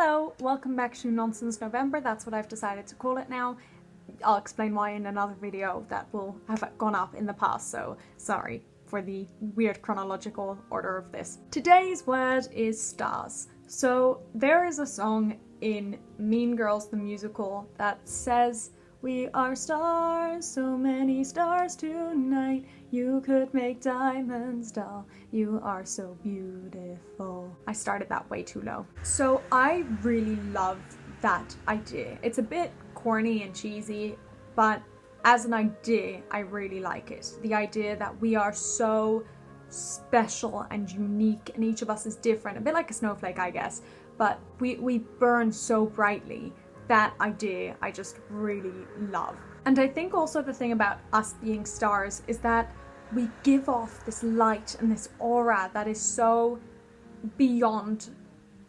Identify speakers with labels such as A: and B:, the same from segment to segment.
A: Hello, welcome back to Nonsense November. That's what I've decided to call it now. I'll explain why in another video that will have gone up in the past, so sorry for the weird chronological order of this. Today's word is stars. So there is a song in Mean Girls the musical that says, "We are stars, so many stars tonight. You could make diamonds, doll. You are so beautiful." I started that way too low. So I really love that idea. It's a bit corny and cheesy, but as an idea, I really like it. The idea that we are so special and unique and each of us is different. A bit like a snowflake, I guess, but we burn so brightly. That idea I just really love. And I think also the thing about us being stars is that we give off this light and this aura that is so beyond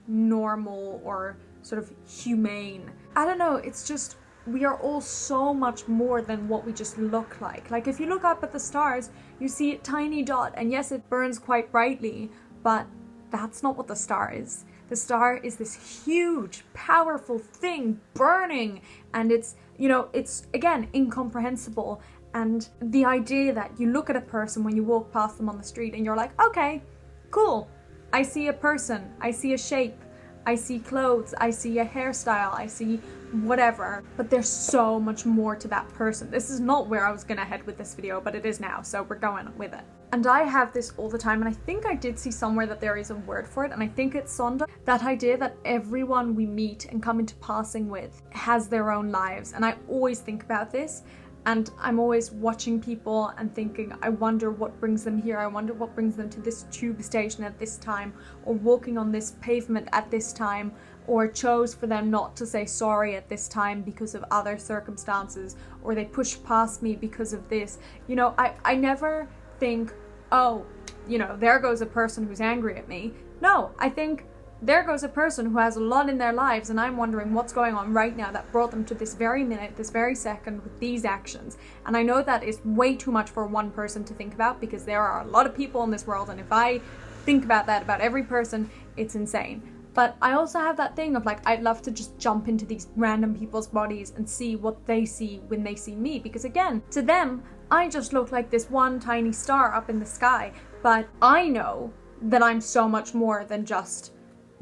A: normal or sort of humane. I don't know, it's just, we are all so much more than what we just look like. Like if you look up at the stars, you see a tiny dot, and yes, it burns quite brightly, but that's not what the star is. The star is this huge, powerful thing burning, and it's, you know, it's again incomprehensible. And the idea that you look at a person when you walk past them on the street and you're like, okay, cool, I see a person, I see a shape, I see clothes, I see a hairstyle, I see whatever, but there's so much more to that person. This is not where I was gonna head with this video, but it is now, so we're going with it. And I have this all the time, and I think I did see somewhere that there is a word for it, and I think it's sonda. That idea that everyone we meet and come into passing with has their own lives, and I always think about this, and I'm always watching people and thinking, I wonder what brings them here, I wonder what brings them to this tube station at this time, or walking on this pavement at this time, or chose for them not to say sorry at this time because of other circumstances, or they pushed past me because of this. You know, I never think, oh, you know, there goes a person who's angry at me. No, I think there goes a person who has a lot in their lives, and I'm wondering what's going on right now that brought them to this very minute, this very second, with these actions. And I know that is way too much for one person to think about, because there are a lot of people in this world, and if I think about that about every person, it's insane. But I also have that thing of like, I'd love to just jump into these random people's bodies and see what they see when they see me, because again, to them, I just look like this one tiny star up in the sky, but I know that I'm so much more than just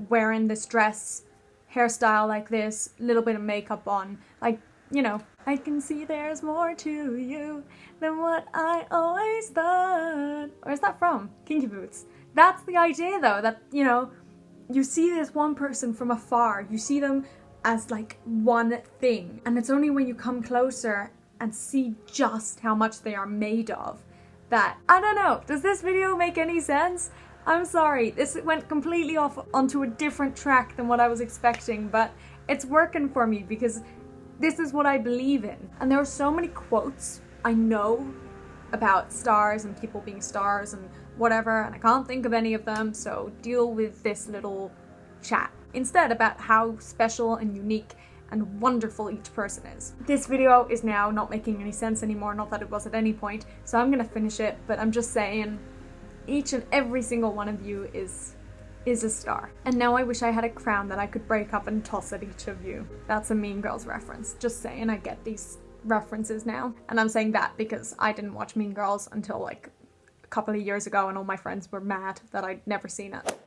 A: wearing this dress, hairstyle like this, little bit of makeup on. Like, you know, I can see there's more to you than what I always thought. Where's that from? Kinky Boots. That's the idea though, that, you know, you see this one person from afar, you see them as like one thing, and it's only when you come closer and see just how much they are made of that, I don't know, does this video make any sense? I'm sorry, this went completely off onto a different track than what I was expecting, but it's working for me because this is what I believe in. And there are so many quotes I know about stars and people being stars and whatever, and I can't think of any of them, so deal with this little chat instead about how special and unique and wonderful each person is. This video is now not making any sense anymore, not that it was at any point, so I'm gonna finish it, but I'm just saying each and every single one of you is a star. And now I wish I had a crown that I could break up and toss at each of you. That's a Mean Girls reference. Just saying, I get these references now. And I'm saying that because I didn't watch Mean Girls until like a couple of years ago, and all my friends were mad that I'd never seen it.